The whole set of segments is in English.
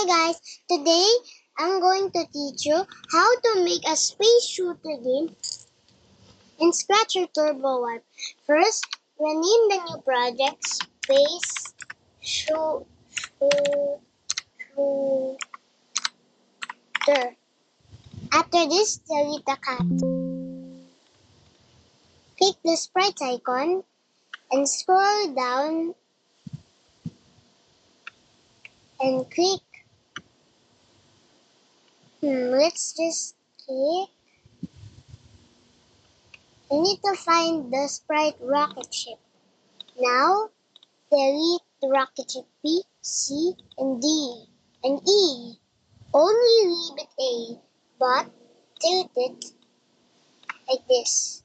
Hi guys, today I'm going to teach you how to make a space shooter game in Scratch or turbowarp. First, rename the new project Space Shooter. After this, delete the cat. Click the sprite icon and scroll down and click. Let's just click. You need to find the sprite rocket ship. Now, delete the rocket ship B, C, and D, and E. Only leave it A, but tilt it like this.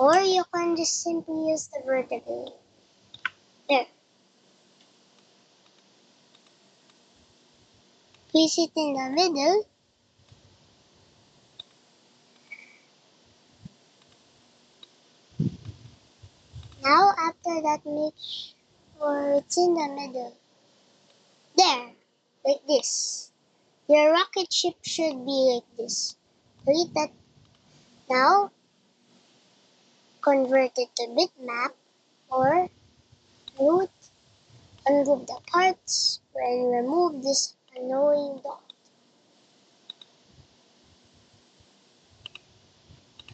Or you can just simply use the vertical. There. Place it in the middle. Now, after that, make sure it's in the middle. There. Like this. Your rocket ship should be like this. Delete that. Now, convert it to bitmap or root. Ungroup the parts and remove this annoying dot.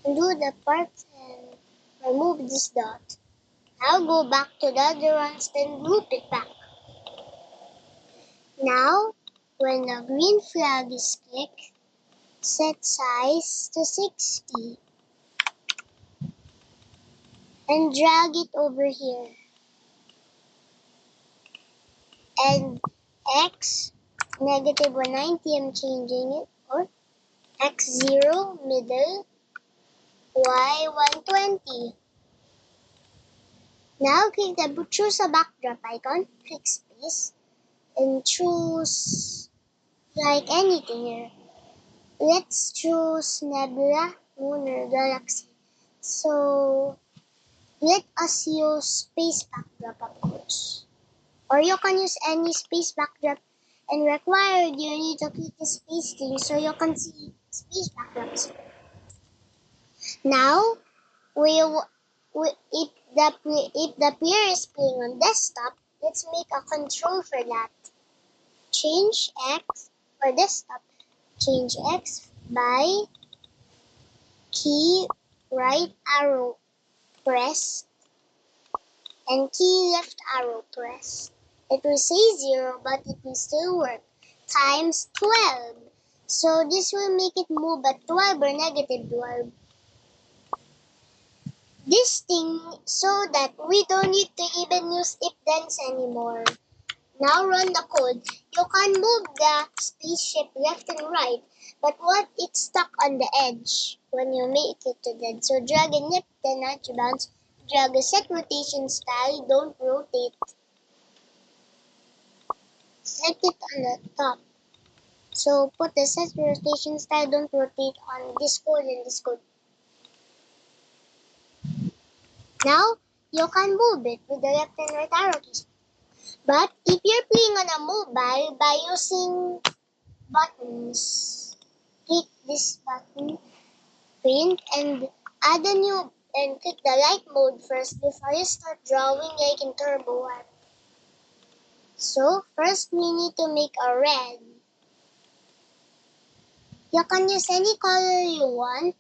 Undo the parts and remove this dot. Now go back to the other ones, then group it back. Now, when the green flag is clicked, set size to 60 and drag it over here. And X negative 190, I'm changing it, or X0 middle, Y 120. Now choose a backdrop icon, click space, and choose like anything here. Let's choose nebula, moon, or galaxy. So let us use space backdrop, of course. Or you can use any space backdrop, and required you need to click the space thing so you can see space backdrops. Now if the player is playing on desktop, let's make a control for that. Change X for desktop. Change X by key right arrow press and key left arrow press. It will say 0, but it will still work. Times 12. So this will make it move at 12 or negative 12. This thing so that we don't need to even use if-thens anymore. Now run the code. You can move the spaceship left and right, but what it's stuck on the edge when you make it to the edge. So drag and left, then bounce. Drag a set rotation style, don't rotate. Set it on the top. So put the set rotation style, don't rotate on this code and this code. Now you can move it with the left and right arrow keys. But if you're playing on a mobile by using buttons, click this button, print, and add a new and click the light mode first before you start drawing like in turbowarp. So first we need to make a red. You can use any color you want,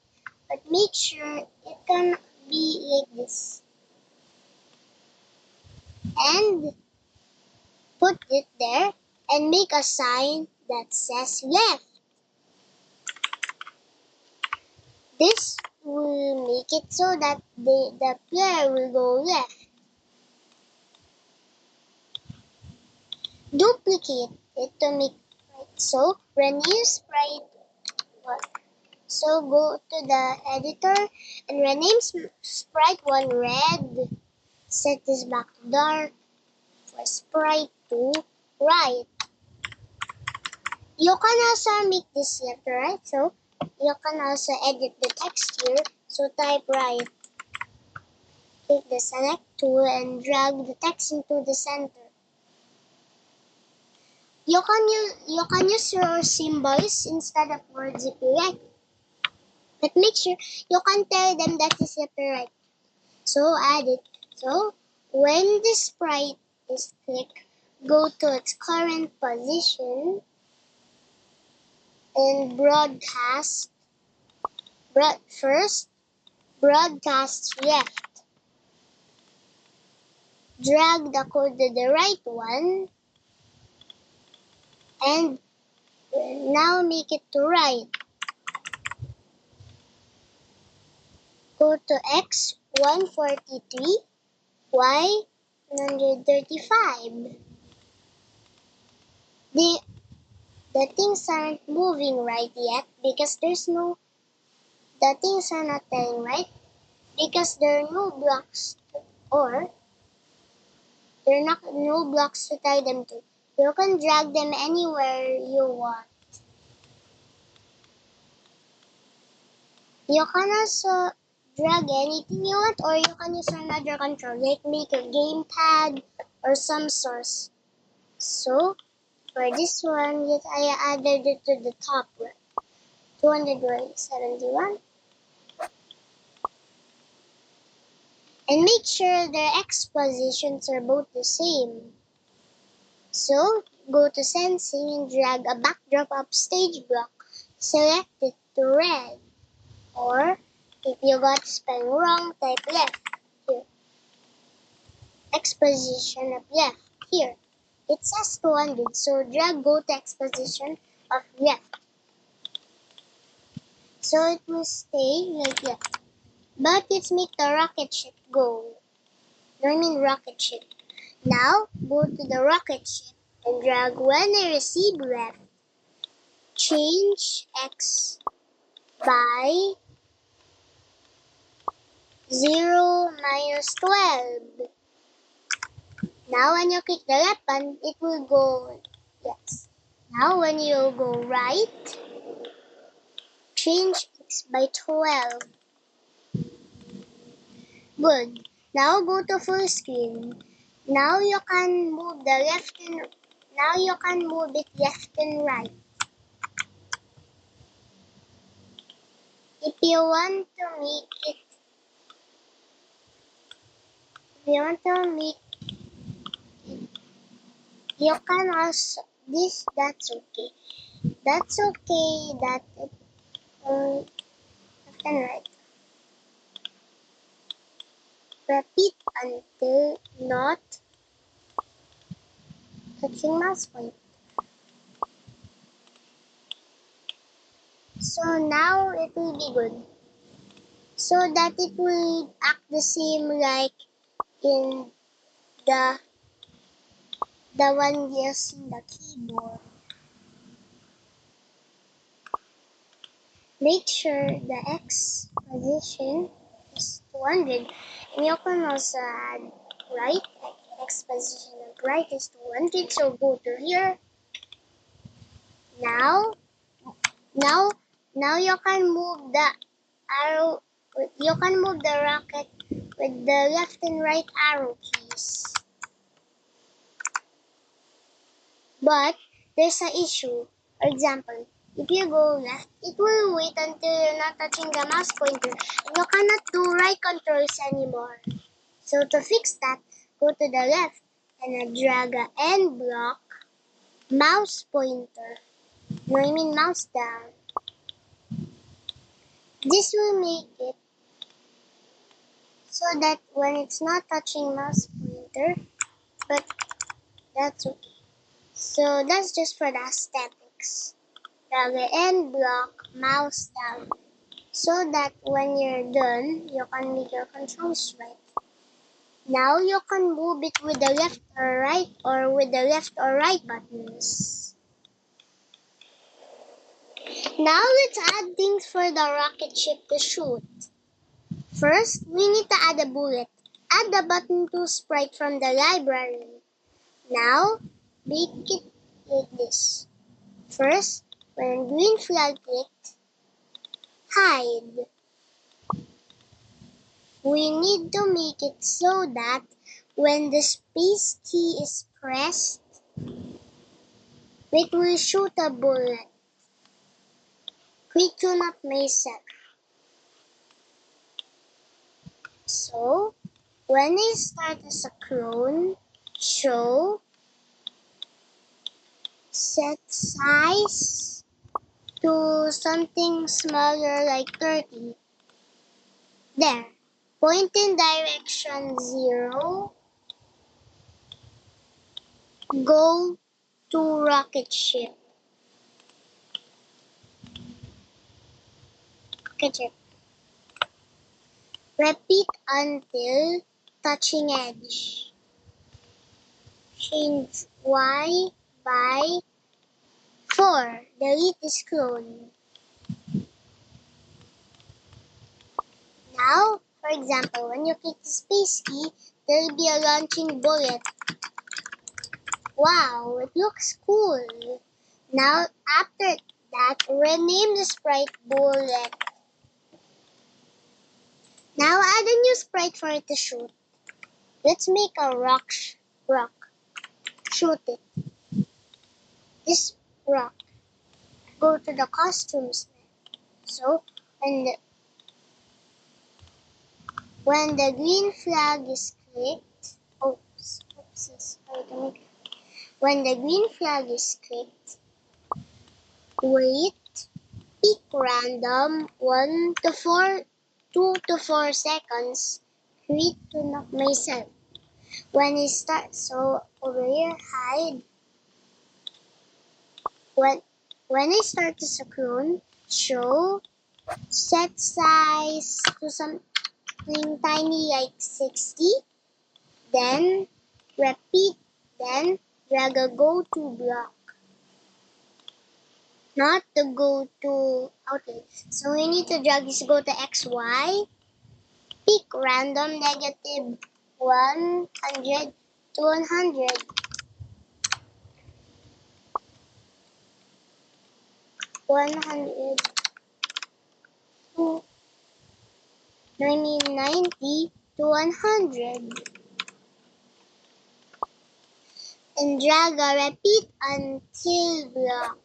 but make sure it can be like this. And put it there and make a sign that says left. This will make it so that the player will go left. Duplicate it to make right. So rename sprite 1. So go to the editor and rename sprite 1 red. Set this back to dark. For sprite 2 right. You can also make this left or right. So you can also edit the text here. So type right. Click the select tool and drag the text into the center. you can use your symbols instead of words if you like. But make sure you can tell them that is separate. So add it. So when the sprite is clicked, go to its current position and first broadcast left. Drag the code to the right one and now make it to right. Go to X 143, Y 135. The things aren't moving right yet because the things are not telling right because there are no blocks or there are not no blocks to tie them to. You can drag them anywhere you want. You can also drag anything you want or you can use another control like make a gamepad or some source. So for this one, yes, I added it to the top right. 271 and make sure the X positions are both the same. So go to sensing and drag a backdrop of stage block. Select it to red. Or if you got spelling wrong, type left here. X position of left here. It says 200, so drag go to X position of left. So it will stay like that. But let's make the rocket ship go. No, I mean rocket ship. Now go to the rocket ship and drag when I receive left. Change X by 0 minus 12. Now when you click the left button, it will go yes. Now when you go right, change X by 12. Good. Now go to full screen. Now you can move the left and now you can move it left and right. If you want to make you can also that's okay. That's okay that it left and right. Repeat until not touching mouse point. So now it will be good. So that it will act the same like in the one using the keyboard. Make sure the X position is 200 and you can also add right. X position of right is 200, so go to here. Now now you can move the arrow you can move the rocket with the left and right arrow keys. But there's an issue. For example, if you go left, it will wait until you're not touching the mouse pointer and you cannot do right controls anymore. So to fix that, go to the left and drag a end block mouse pointer. No, I mean mouse down. This will make it so that when it's not touching mouse pointer, but that's okay. So that's just for the aesthetics. Drag the end block mouse down so that when you're done, you can make your controls right. Now you can move it with the left or right or with the left or right buttons. Now let's add things for the rocket ship to shoot. First, we need to add a bullet. Add the button to sprite from the library. Now, make it like this. First, when green flag clicked, hide. We need to make it so that when the space key is pressed, It will shoot a bullet. Quick tune up myself. So, when I start as a clone, show, set size to something smaller like 30. There. Point in direction 0. Go to rocket ship. Rocket ship. Repeat until touching edge. Change Y by 4. Delete this clone. Now, for example, when you click the space key, there will be a launching bullet. Wow, it looks cool. Now, after that, rename the sprite bullet. Now, add a new sprite for it to shoot. Let's make a rock. Shoot it. This rock. Go to the costumes. So, when the green flag is clicked, when the green flag is clicked, wait, pick random 1 to 4, 2 to 4 seconds, create to knock myself. When it starts, so over here, hide. When I start as a clone, show, set size to something tiny like 60, then repeat, then drag a go to block. Not the go to, okay, so we need to drag this go to XY, pick random negative 100 to 100, 100 to 90 to 100, and drag a repeat until block.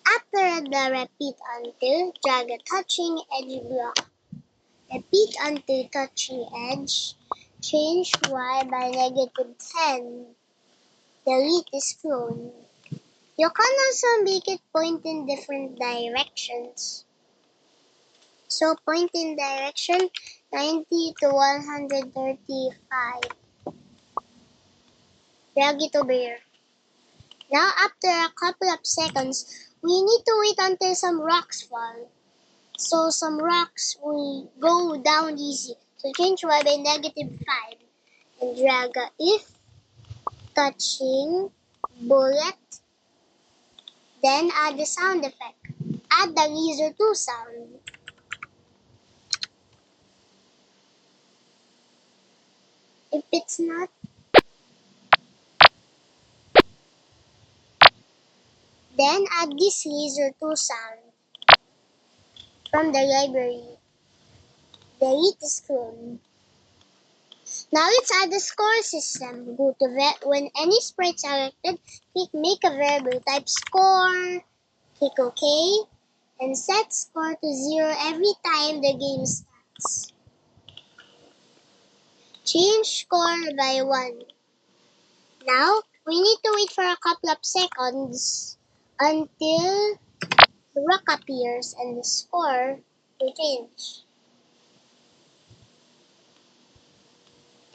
After the repeat until, drag a touching edge block. Repeat until touching edge. Change Y by -10. Delete this clone. You can also make it point in different directions. So point in direction 90 to 135. Drag it over here. Now after a couple of seconds, we need to wait until some rocks fall. So some rocks will go down easy. So change Y by -5 and drag a if touching bullet, then add the sound effect. Add the laser 2 sound. If it's not, then add this laser 2 sound from the library. Delete this clone. Now let's add the score system. Go to when any sprite selected, click make a variable type score, click OK, and set score to 0 every time the game starts. Change score by 1. Now, we need to wait for a couple of seconds until the rock appears and the score will change.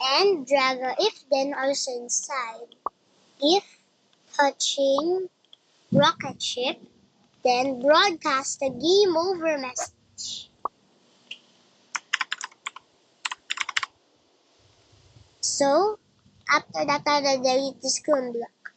And drag a if then also inside. If touching rocket ship, then broadcast a game over message. So, after that, I delete this clone block.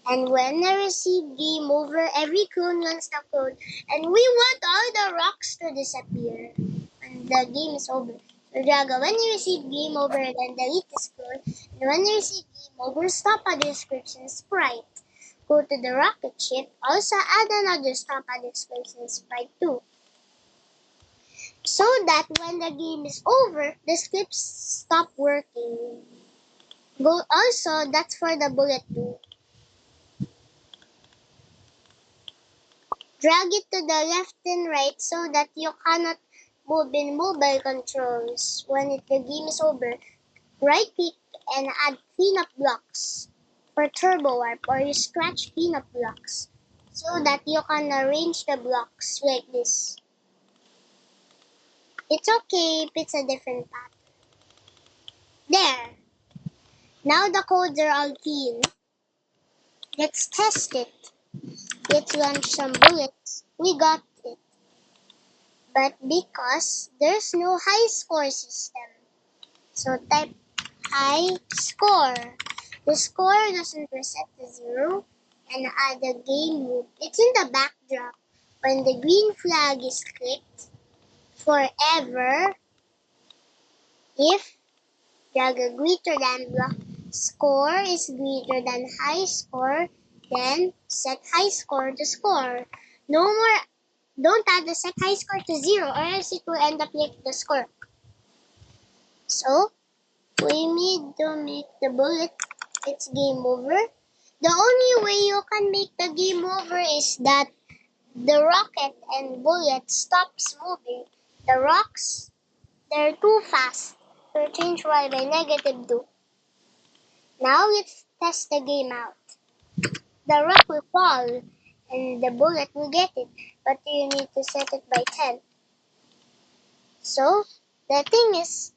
And when I receive game over, every clone wants the clone. And we want all the rocks to disappear. And the game is over. So Drago, when you receive game over, then delete this clone. And when you receive game over, stop a description sprite. Go to the rocket ship. Also add another stop a description sprite too. So that when the game is over, the scripts stop working. Go also, that's for the bullet too. Drag it to the left and right so that you cannot move in mobile controls. When the game is over, right-click and add cleanup blocks for turbowarp, or you scratch cleanup blocks so that you can arrange the blocks like this. It's okay if it's a different path. There. Now the codes are all clean. Let's test it. Let's launch some bullets. We got it. But because there's no high score system, so type high score. The score doesn't reset to 0 and add a game loop. It's in the backdrop. When the green flag is clicked, forever, if the greater than block score is greater than high score, then set high score to score. No more, don't add the set high score to 0 or else it will end up like the score. So, we need to make the bullet, it's game over. The only way you can make the game over is that the rocket and bullet stops moving. The rocks, they're too fast. So change y by -2. Now let's test the game out. The rock will fall and the bullet will get it, but you need to set it by 10. So the thing is,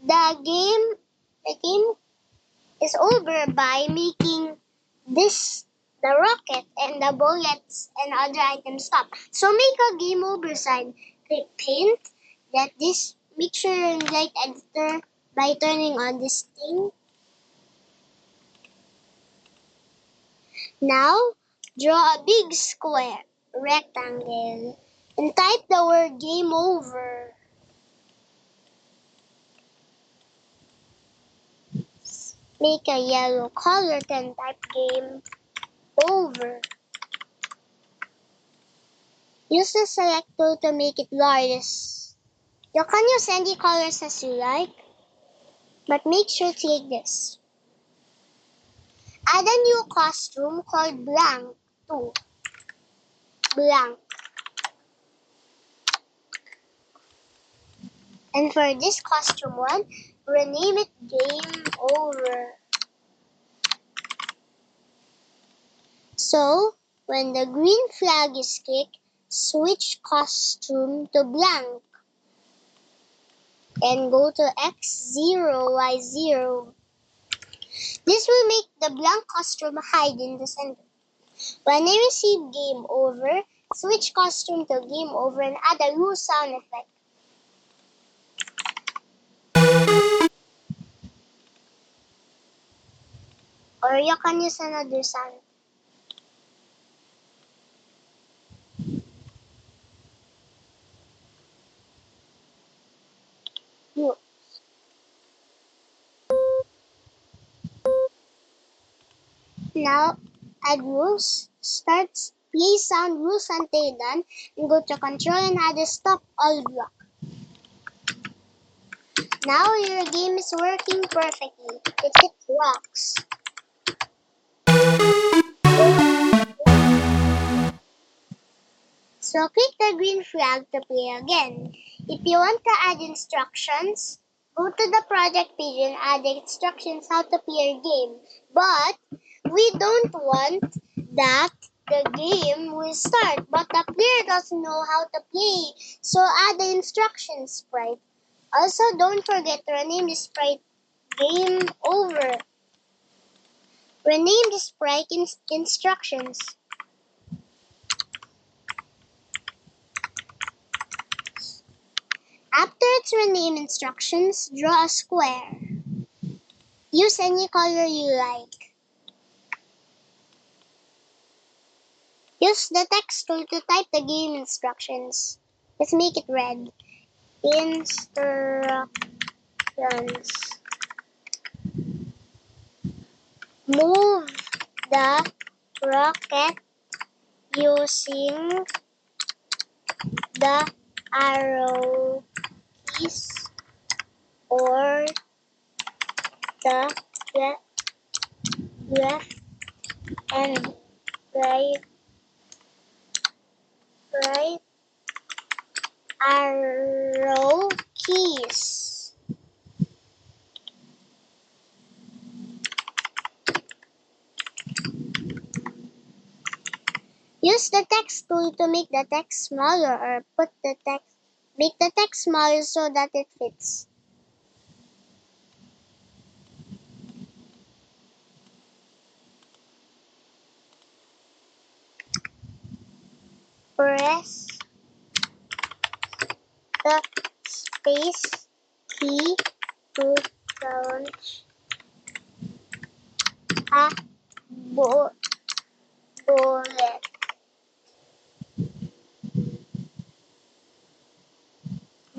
the game is over by making the rocket and the bullets and other items stop. So make a game over sign. Click paint. Make sure you light editor by turning on this thing. Now draw a big square, rectangle, and type the word game over. Make a yellow color, then type game over. Use the select tool to make it largest. You can use any colors as you like, but make sure to like this. Add a new costume called blank too. Blank. And for this costume one, rename it game over. So, when the green flag is clicked, switch costume to blank and go to X0, Y0. This will make the blank costume hide in the center. When I receive game over, switch costume to game over and add a new sound effect. Or you can use another sound. No. Now, add rules. Start play sound rules until done, and go to control and add a stop all block. Now your game is working perfectly. It rocks. So click the green flag to play again. If you want to add instructions, go to the project page and add the instructions how to play your game. But we don't want that the game will start, but the player doesn't know how to play. So add the instructions sprite. Also, don't forget to rename the sprite game over. Rename the sprite instructions. After its rename instructions, draw a square. Use any color you like. Use the text tool to type the game instructions. Let's make it red. Instructions. Move the rocket using the arrow keys or the left and right right arrow keys. Use the text tool to make the text smaller or make the text smaller so that it fits. Press the space key to launch a bullet.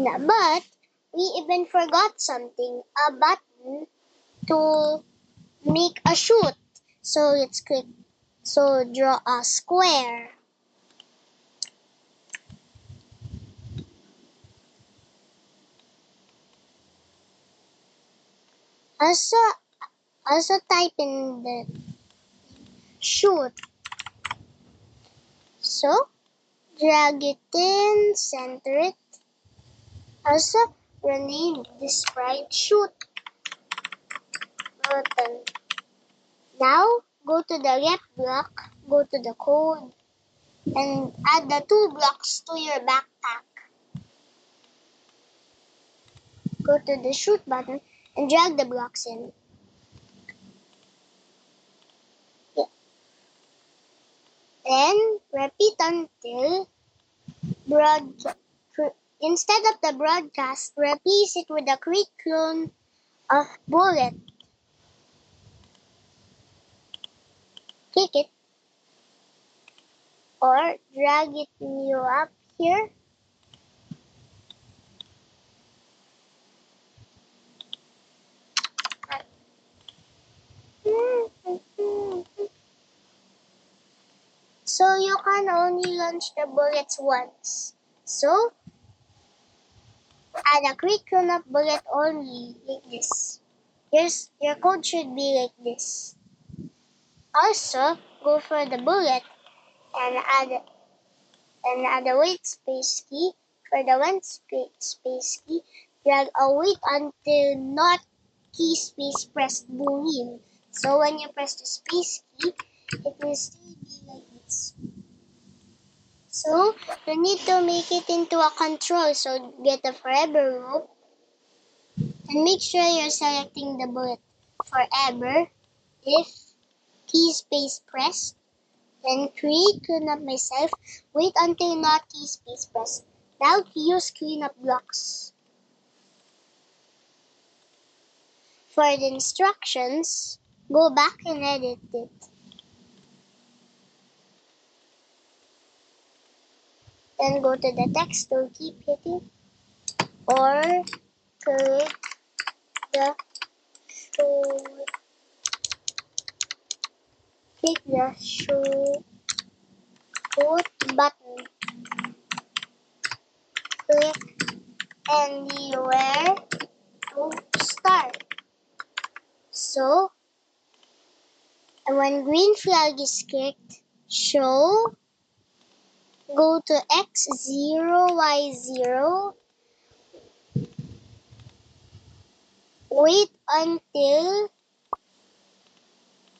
But we even forgot something, a button to make a shoot. So let's click. So draw a square. Also, also type in the shoot. So drag it in, center it. Also rename the sprite shoot button. Now go to the rep block, go to the code, and add the 2 blocks to your backpack. Go to the shoot button and drag the blocks in. Yeah. Then repeat until instead of the broadcast, replace it with a quick clone of bullet. Click it or drag it new up here. So you can only launch the bullets once. So add a quick clone of bullet only like this. Your code should be like this. Also, go for the bullet and add a wait space key. For the space key, drag a wait until not key space pressed boolean. So when you press the space key, it will still be like this. So you need to make it into a control. So get a forever loop and make sure you're selecting the bullet forever. If key space pressed, then create cleanup myself. Wait until not key space pressed. Now use cleanup blocks. For the instructions, go back and edit it. Then go to the text tool, keep hitting, or click the show, shoot button. Click anywhere to start. So, when green flag is clicked, show, go to X0, Y0, wait until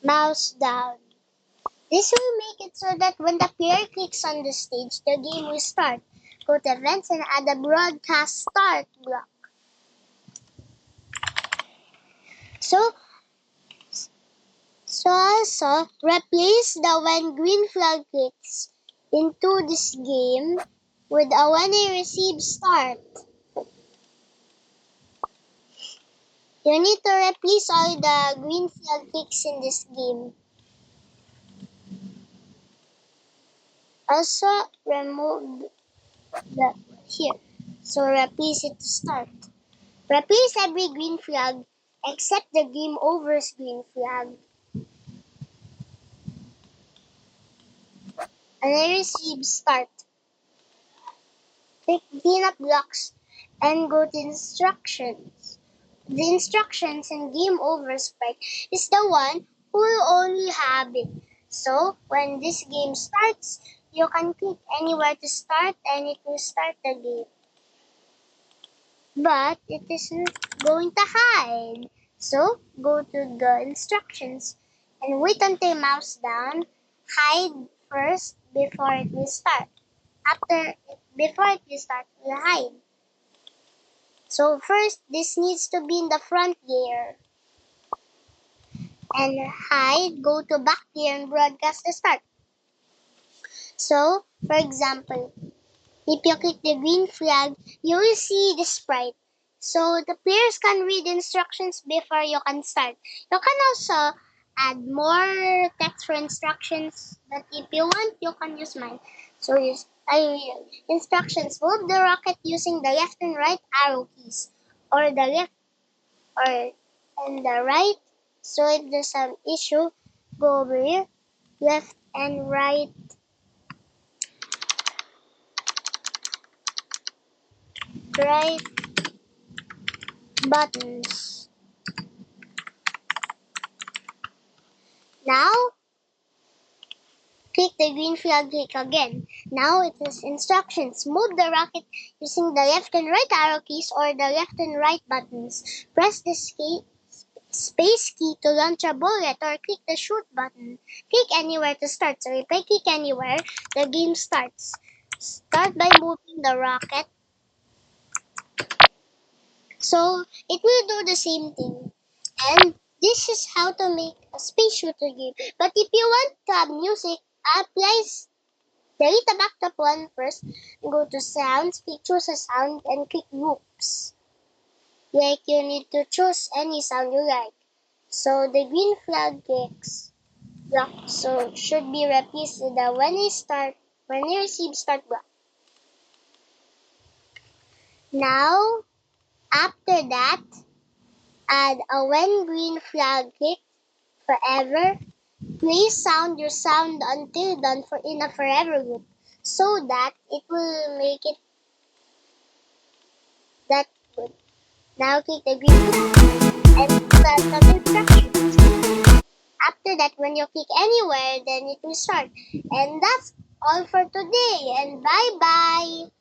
mouse down. This will make it so that when the player clicks on the stage, the game will start. Go to events and add a broadcast start block. So also replace the when green flag clicks into this game with a when I receive start. You need to replace all the green flag clicks in this game. Also remove the here. So replace it to start. Replace every green flag except the game over's green flag. And I receive start. Click cleanup blocks and go to instructions. The instructions in game over sprite is the one who will only have it. So when this game starts, you can click anywhere to start and it will start the game. But it isn't going to hide. So go to the instructions and wait until mouse down. Hide first before it will start. Before it will start, will hide. So first, this needs to be in the front gear. And hide, go to back gear and broadcast the start. So, for example, if you click the green flag, you will see the sprite. So the players can read instructions before you can start. You can also add more text for instructions, but if you want, you can use mine. So instructions: move the rocket using the left and right arrow keys, or the left or and the right. So if there's some issue, go over here, left and right buttons. Now click the green flag, click again. Now it is instructions. Move the rocket using the left and right arrow keys or the left and right buttons. Press the space key to launch a bullet or click the shoot button. Click anywhere to start. So if I click anywhere, the game starts. Start by moving the rocket. So it will do the same thing. And this is how to make a space shooter game. But if you want to have music, apply delete the backup one first. Go to sounds, choose a sound, and click groups. Like you need to choose any sound you like. So the green flag clicks block. So should be replaced with the when you receive start block. Now after that, add a when green flag click forever. Please sound your sound until done for in a forever loop, so that it will make it that good. Now click the green loop and start some instructions. After that, when you click anywhere, then it will start. And that's all for today. And bye bye.